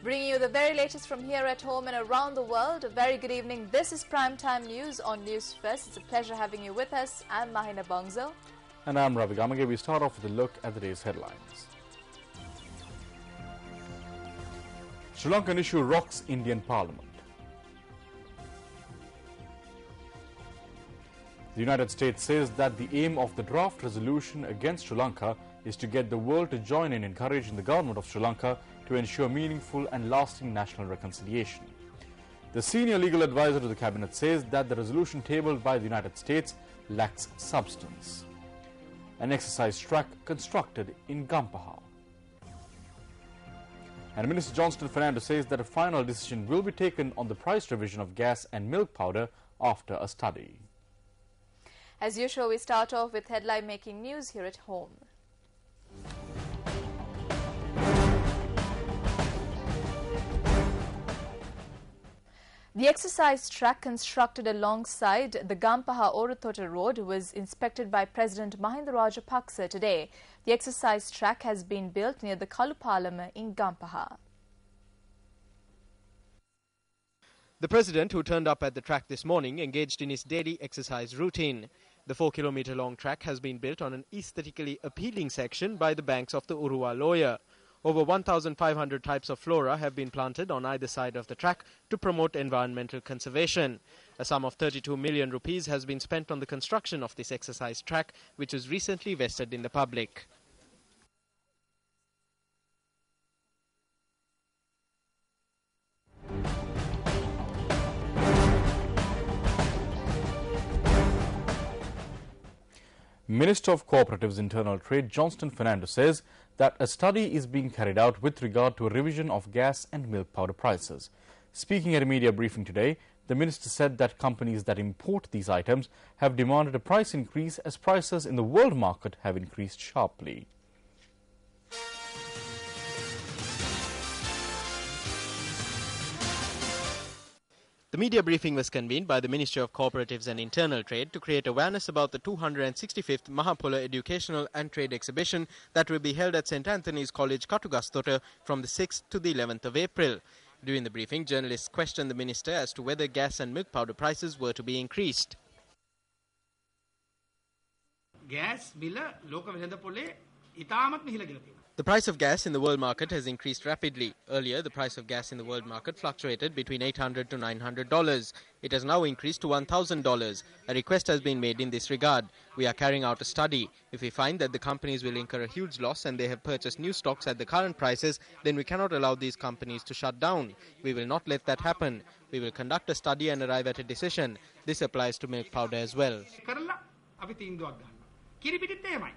Bringing you the very latest from here at home and around the world. A very good evening. This is Primetime News on News First. It's a pleasure having you with us. I'm Mahina Bongzo. And I'm Ravi Gamage. We start off with a look at the day's headlines. Sri Lankan issue rocks Indian Parliament. The United States says that the aim of the draft resolution against Sri Lanka is to get the world to join in encouraging the government of Sri Lanka to ensure meaningful and lasting national reconciliation. The senior legal advisor to the cabinet says that the resolution tabled by the United States lacks substance. An exercise track constructed in Gampaha. And Minister Johnston Fernando says that a final decision will be taken on the price revision of gas and milk powder after a study. As usual, we start off with headline-making news here at home. The exercise track constructed alongside the Gampaha-Oruthota road was inspected by President Mahinda Rajapaksa today. The exercise track has been built near the Kalupalama in Gampaha. The President, who turned up at the track this morning, engaged in his daily exercise routine. The 4-kilometre-long track has been built on an aesthetically appealing section by the banks of the Urua Loya. Over 1,500 types of flora have been planted on either side of the track to promote environmental conservation. A sum of 32 million rupees has been spent on the construction of this exercise track, which was recently vested in the public. Minister of Cooperatives Internal Trade Johnston Fernando says that a study is being carried out with regard to a revision of gas and milk powder prices. Speaking at a media briefing today, the minister said that companies that import these items have demanded a price increase as prices in the world market have increased sharply. The media briefing was convened by the Ministry of Cooperatives and Internal Trade to create awareness about the 265th Mahapula Educational and Trade Exhibition that will be held at St. Anthony's College, Katugastota from the 6th to the 11th of April. During the briefing, journalists questioned the minister as to whether gas and milk powder prices were to be increased. Gas bila loka වෙළඳ පොලේ ඉතාමත් මිහිල ගිලා තියෙනවා. The price of gas in the world market has increased rapidly. Earlier, the price of gas in the world market fluctuated between $800 to $900. It has now increased to $1,000. A request has been made in this regard. We are carrying out a study. If we find that the companies will incur a huge loss and they have purchased new stocks at the current prices, then we cannot allow these companies to shut down. We will not let that happen. We will conduct a study and arrive at a decision. This applies to milk powder as well. කරලා අපි තීන්දුවක් ගන්නවා. කිරිපිටිත් එහෙමයි.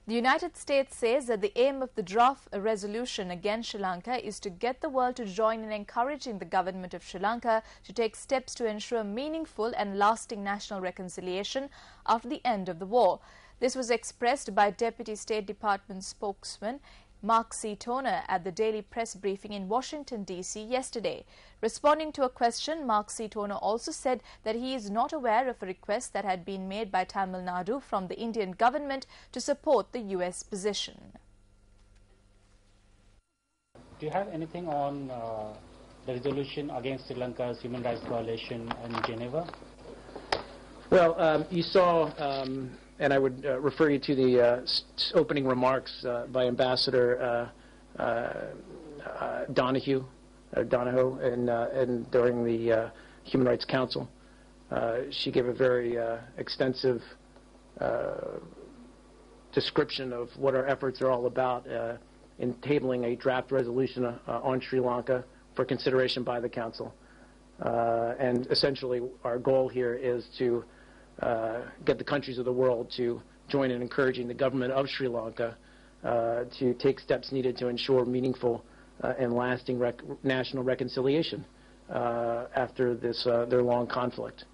The United States says that the aim of the draft resolution against Sri Lanka is to get the world to join in encouraging the government of Sri Lanka to take steps to ensure meaningful and lasting national reconciliation after the end of the war. This was expressed by Deputy State Department spokesman Mark C. Toner at the daily press briefing in Washington, D.C. yesterday. Responding to a question, Mark C. Toner also said that he is not aware of a request that had been made by Tamil Nadu from the Indian government to support the U.S. position. Do you have anything on the resolution against Sri Lanka's human rights violation in Geneva? Well, you saw, and I would refer you to the opening remarks by Ambassador Donohoe, and during the Human Rights Council. She gave a very extensive description of what our efforts are all about in tabling a draft resolution on Sri Lanka for consideration by the Council. And essentially, our goal here is to get the countries of the world to join in encouraging the government of Sri Lanka to take steps needed to ensure meaningful and lasting national reconciliation after this their long conflict.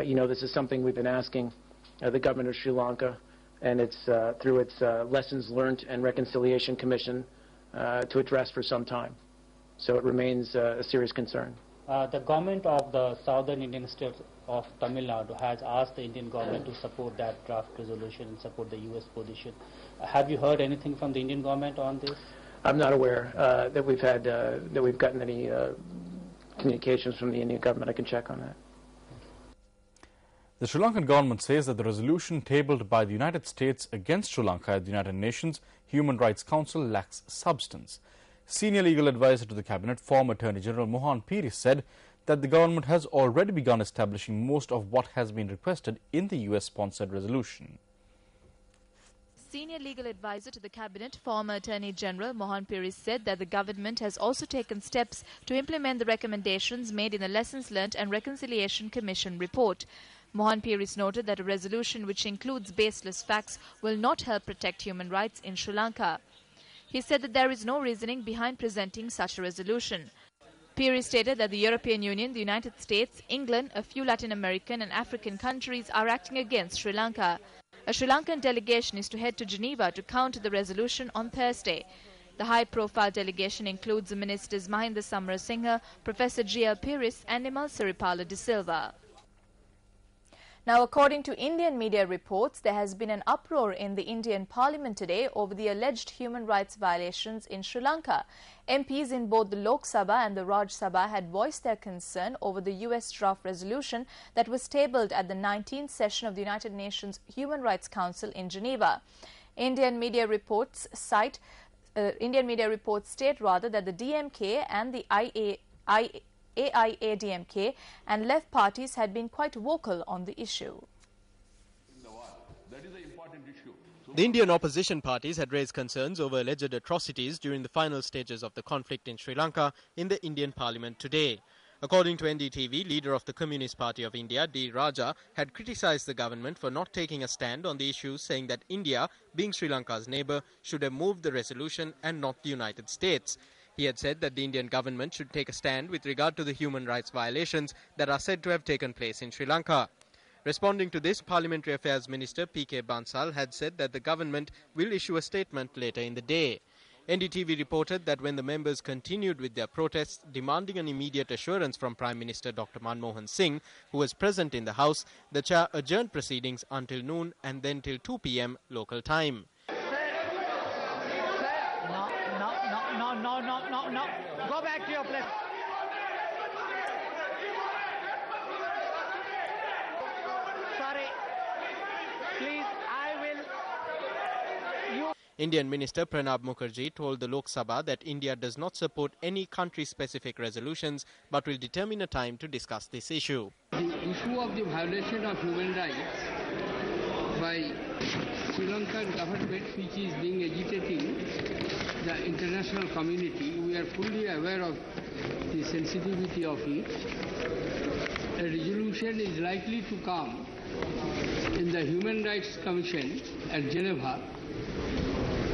You know, this is something we've been asking the government of Sri Lanka, and it's through its Lessons Learned and Reconciliation Commission to address for some time. So it remains a serious concern. The government of the southern Indian state of Tamil Nadu has asked the Indian government to support that draft resolution and support the US position. Have you heard anything from the Indian government on this? I'm not aware that we've gotten any communications from the Indian government. I can check on that. The Sri Lankan government says that the resolution tabled by the United States against Sri Lanka at the United Nations Human Rights Council lacks substance. Senior legal advisor to the cabinet, former Attorney General Mohan Piri, said that the government has already begun establishing most of what has been requested in the US-sponsored resolution. Senior legal advisor to the cabinet, former Attorney General Mohan Piri, said that the government has also taken steps to implement the recommendations made in the Lessons Learnt and Reconciliation Commission report. Mohan Piri noted that a resolution which includes baseless facts will not help protect human rights in Sri Lanka. He said that there is no reasoning behind presenting such a resolution. Piri stated that the European Union, the United States, England, a few Latin American and African countries are acting against Sri Lanka. A Sri Lankan delegation is to head to Geneva to counter the resolution on Thursday. The high-profile delegation includes the ministers Mahinda Samarasinghe, Professor G.L. Piris and Nimal Siripala de Silva. Now, according to Indian media reports, there has been an uproar in the Indian Parliament today over the alleged human rights violations in Sri Lanka. MPs in both the Lok Sabha and the Raj Sabha had voiced their concern over the US draft resolution that was tabled at the 19th session of the United Nations Human Rights Council in Geneva. Indian media reports state that the DMK and the AIADMK and left parties had been quite vocal on the issue. The Indian opposition parties had raised concerns over alleged atrocities during the final stages of the conflict in Sri Lanka in the Indian Parliament today. According to NDTV, leader of the Communist Party of India, D. Raja, had criticized the government for not taking a stand on the issue, saying that India, being Sri Lanka's neighbor, should have moved the resolution and not the United States. He had said that the Indian government should take a stand with regard to the human rights violations that are said to have taken place in Sri Lanka. Responding to this, Parliamentary Affairs Minister P.K. Bansal had said that the government will issue a statement later in the day. NDTV reported that when the members continued with their protests demanding an immediate assurance from Prime Minister Dr. Manmohan Singh, who was present in the House, the chair adjourned proceedings until noon and then till 2 p.m. local time. No. Go back to your place. Sorry. Please, Indian Minister Pranab Mukherjee told the Lok Sabha that India does not support any country-specific resolutions but will determine a time to discuss this issue. The issue of the violation of human rights by Sri Lankan government, which is being agitating the international community, we are fully aware of the sensitivity of it. A resolution is likely to come in the Human Rights Commission at Geneva.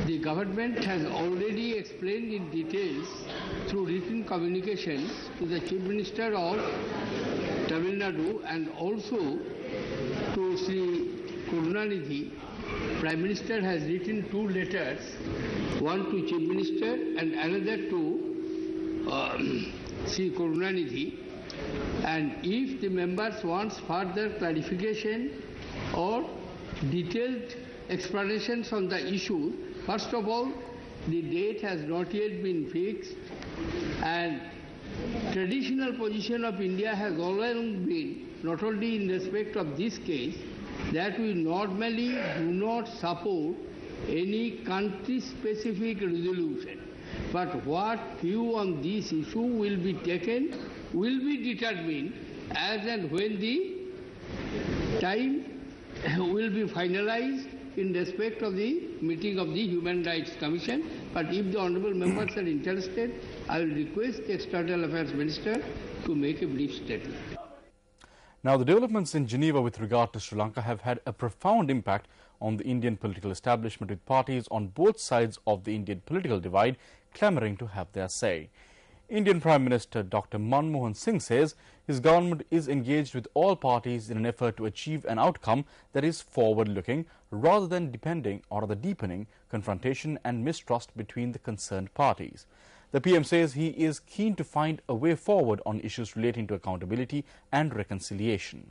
The government has already explained in details through written communications to the Chief Minister of Tamil Nadu and also to Sri Karunanidhi. Prime Minister has written 2 letters, one to Chief Minister and another to Sri Karunanidhi. And if the members want further clarification or detailed explanations on the issue, first of all, the date has not yet been fixed, and traditional position of India has always been, not only in respect of this case, that we normally do not support any country-specific resolution. But what view on this issue will be taken will be determined as and when the time will be finalized in respect of the meeting of the Human Rights Commission. But if the honourable members are interested, I will request the External Affairs Minister to make a brief statement. Now, the developments in Geneva with regard to Sri Lanka have had a profound impact on the Indian political establishment, with parties on both sides of the Indian political divide clamouring to have their say. Indian Prime Minister Dr. Manmohan Singh says his government is engaged with all parties in an effort to achieve an outcome that is forward-looking rather than deepening confrontation and mistrust between the concerned parties. The The PM says he is keen to find a way forward on issues relating to accountability and reconciliation.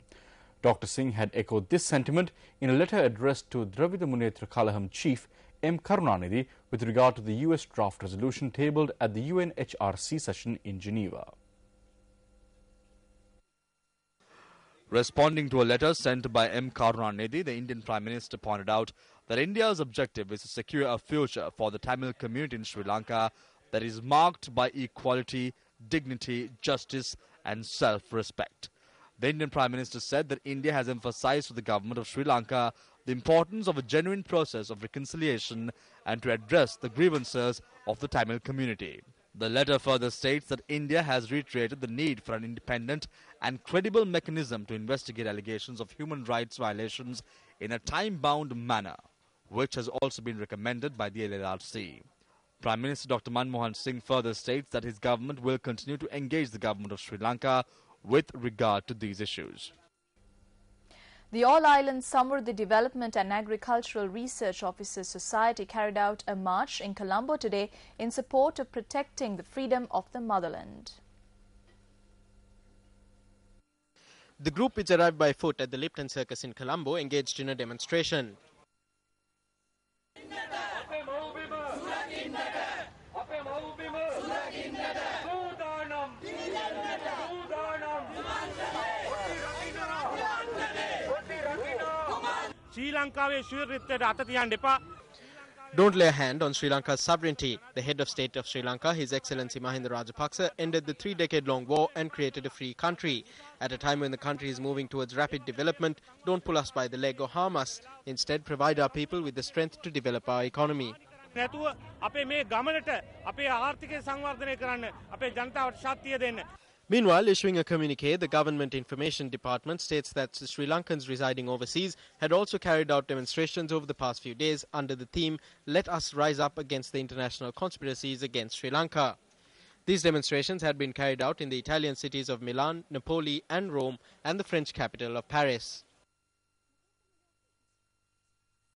Dr. Singh had echoed this sentiment in a letter addressed to Dravida Munnetra Kalaham chief M. Karunanidhi with regard to the US draft resolution tabled at the UNHRC session in Geneva. Responding to a letter sent by M. Karunanidhi, the Indian Prime Minister pointed out that India's objective is to secure a future for the Tamil community in Sri Lanka that is marked by equality, dignity, justice and self-respect. The Indian Prime Minister said that India has emphasized to the government of Sri Lanka the importance of a genuine process of reconciliation and to address the grievances of the Tamil community. The letter further states that India has reiterated the need for an independent and credible mechanism to investigate allegations of human rights violations in a time-bound manner, which has also been recommended by the LLRC. Prime Minister Dr. Manmohan Singh further states that his government will continue to engage the government of Sri Lanka with regard to these issues. The All-Island Samurdhi Development and Agricultural Research Officers Society carried out a march in Colombo today in support of protecting the freedom of the motherland. The group, which arrived by foot at the Lipton Circus in Colombo, engaged in a demonstration. Don't lay a hand on Sri Lanka's sovereignty. The head of state of Sri Lanka, His Excellency Mahinda Rajapaksa, ended the 3-decade-long war and created a free country. At a time when the country is moving towards rapid development, don't pull us by the leg or harm us. Instead, provide our people with the strength to develop our economy. Meanwhile, issuing a communique, the Government Information Department states that Sri Lankans residing overseas had also carried out demonstrations over the past few days under the theme, "Let us rise up against the international conspiracies against Sri Lanka." These demonstrations had been carried out in the Italian cities of Milan, Napoli and Rome and the French capital of Paris.